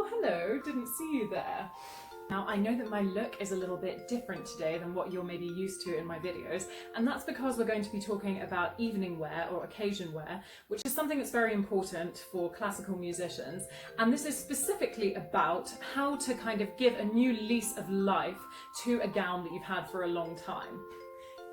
Oh, hello, didn't see you there. Now, I know that my look is a little bit different today than what you're maybe used to in my videos, and that's because we're going to be talking about evening wear or occasion wear, which is something that's very important for classical musicians. And this is specifically about how to kind of give a new lease of life to a gown that you've had for a long time.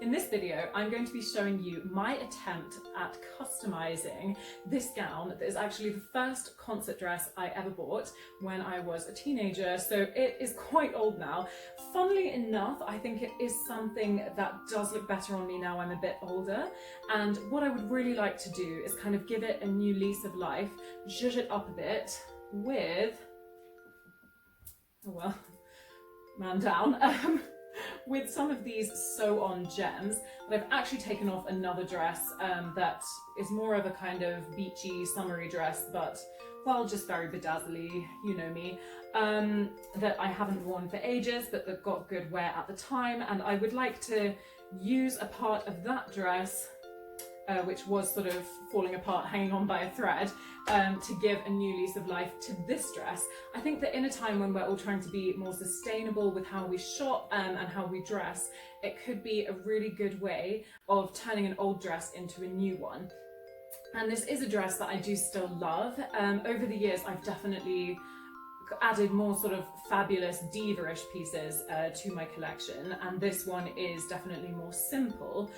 In this video, I'm going to be showing you my attempt at customizing this gown that is actually the first concert dress I ever bought when I was a teenager, so it is quite old now. Funnily enough, I think it is something that does look better on me now I'm a bit older, and what I would really like to do is kind of give it a new lease of life, zhuzh it up a bit with, oh well, man down, with some of these sew-on gems. But I've actually taken off another dress that is more of a kind of beachy, summery dress, but, well, just very bedazzly, you know me, that I haven't worn for ages, but that got good wear at the time, and I would like to use a part of that dress which was sort of falling apart, hanging on by a thread, to give a new lease of life to this dress. I think that in a time when we're all trying to be more sustainable with how we shop and how we dress, it could be a really good way of turning an old dress into a new one. And this is a dress that I do still love. Over the years, I've definitely added more sort of fabulous diva-ish pieces to my collection, and this one is definitely more simple,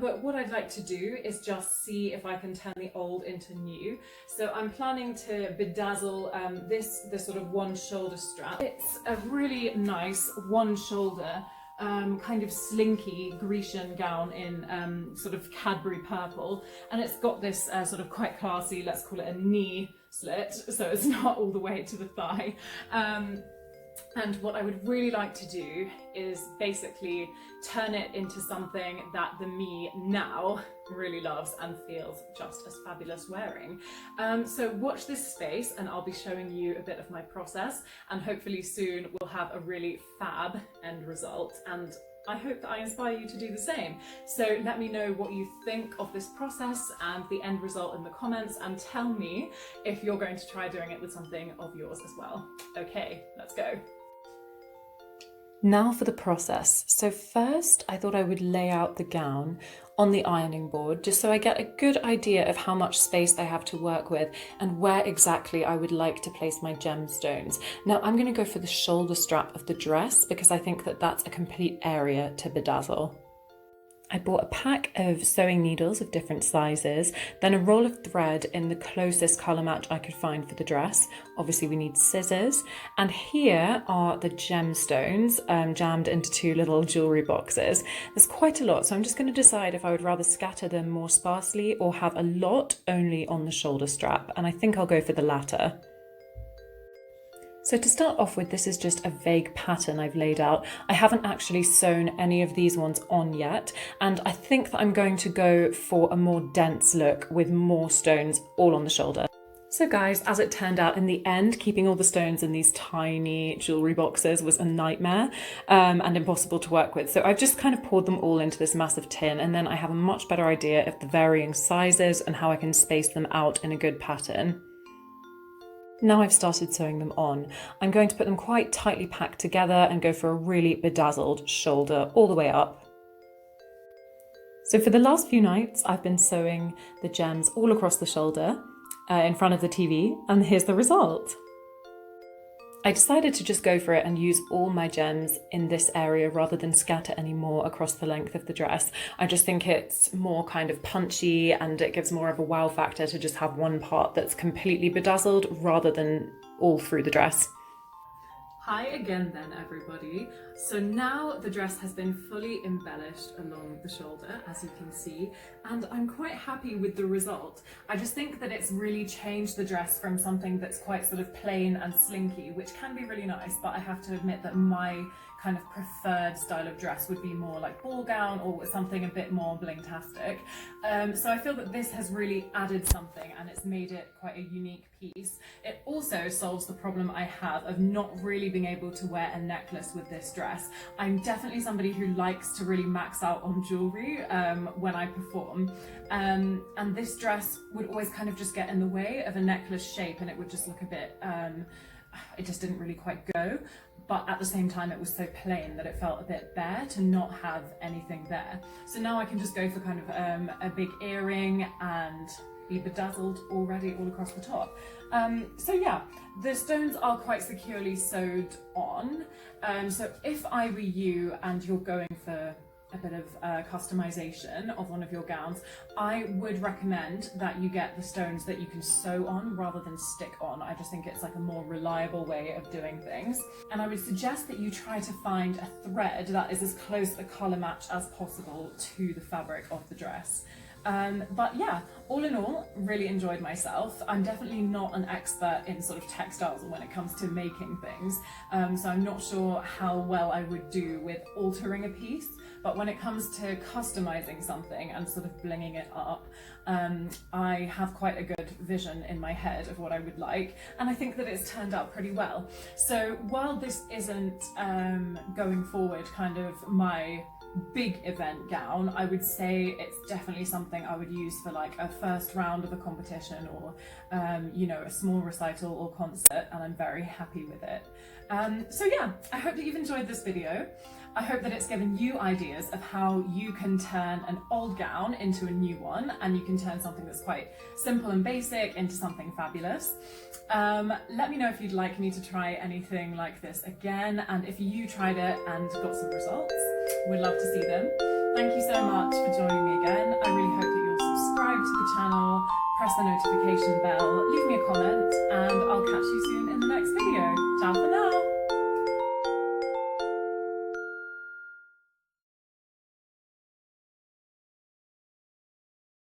but what I'd like to do is just see if I can turn the old into new. So I'm planning to bedazzle this sort of one shoulder strap. It's a really nice one shoulder kind of slinky Grecian gown in sort of Cadbury purple, and it's got this sort of quite classy, let's call it a knee slit, so it's not all the way to the thigh. And what I would really like to do is basically turn it into something that the me now really loves and feels just as fabulous wearing. So watch this space and I'll be showing you a bit of my process, and hopefully soon we'll have a really fab end result, and I hope that I inspire you to do the same. So let me know what you think of this process and the end result in the comments, and tell me if you're going to try doing it with something of yours as well. Okay, let's go. Now for the process. So first I thought I would lay out the gown on the ironing board just so I get a good idea of how much space I have to work with and where exactly I would like to place my gemstones. Now I'm going to go for the shoulder strap of the dress because I think that that's a complete area to bedazzle. I bought a pack of sewing needles of different sizes, then a roll of thread in the closest colour match I could find for the dress. Obviously we need scissors, and here are the gemstones jammed into two little jewellery boxes. There's quite a lot, so I'm just going to decide if I would rather scatter them more sparsely or have a lot only on the shoulder strap, and I think I'll go for the latter. So to start off with, this is just a vague pattern I've laid out. I haven't actually sewn any of these ones on yet, and I think that I'm going to go for a more dense look with more stones all on the shoulder. So guys, as it turned out in the end, keeping all the stones in these tiny jewellery boxes was a nightmare and impossible to work with. So I've just kind of poured them all into this massive tin, and then I have a much better idea of the varying sizes and how I can space them out in a good pattern. Now I've started sewing them on, I'm going to put them quite tightly packed together and go for a really bedazzled shoulder all the way up. So for the last few nights, I've been sewing the gems all across the shoulder in front of the TV, and here's the result. I decided to just go for it and use all my gems in this area rather than scatter any more across the length of the dress. I just think it's more kind of punchy and it gives more of a wow factor to just have one part that's completely bedazzled rather than all through the dress. Hi again then everybody. So now the dress has been fully embellished along the shoulder, as you can see, and I'm quite happy with the result. I just think that it's really changed the dress from something that's quite sort of plain and slinky, which can be really nice, but I have to admit that my kind of preferred style of dress would be more like ball gown or something a bit more bling-tastic. So I feel that this has really added something and it's made it quite a unique piece. It also solves the problem I have of not really being able to wear a necklace with this dress. I'm definitely somebody who likes to really max out on jewellery when I perform, and this dress would always kind of just get in the way of a necklace shape and it would just look a bit it just didn't really quite go. But at the same time, it was so plain that it felt a bit bare to not have anything there. So now I can just go for kind of a big earring and be bedazzled already all across the top. So yeah, the stones are quite securely sewed on. So if I were you and you're going for a bit of customization of one of your gowns, I would recommend that you get the stones that you can sew on rather than stick on. I just think it's like a more reliable way of doing things. And I would suggest that you try to find a thread that is as close a colour match as possible to the fabric of the dress. But yeah, all in all, really enjoyed myself. I'm definitely not an expert in sort of textiles when it comes to making things, so I'm not sure how well I would do with altering a piece, but when it comes to customizing something and sort of blinging it up, I have quite a good vision in my head of what I would like, and I think that it's turned out pretty well. So while this isn't going forward kind of my big event gown, I would say it's definitely something I would use for like a first round of a competition or you know, a small recital or concert, and I'm very happy with it. So yeah, I hope that you've enjoyed this video. I hope that it's given you ideas of how you can turn an old gown into a new one, and you can turn something that's quite simple and basic into something fabulous. Let me know if you'd like me to try anything like this again, and if you tried it and got some results, we'd love to see them. Thank you so much for joining me again. I really hope that you'll subscribe to the channel, press the notification bell, leave me a comment,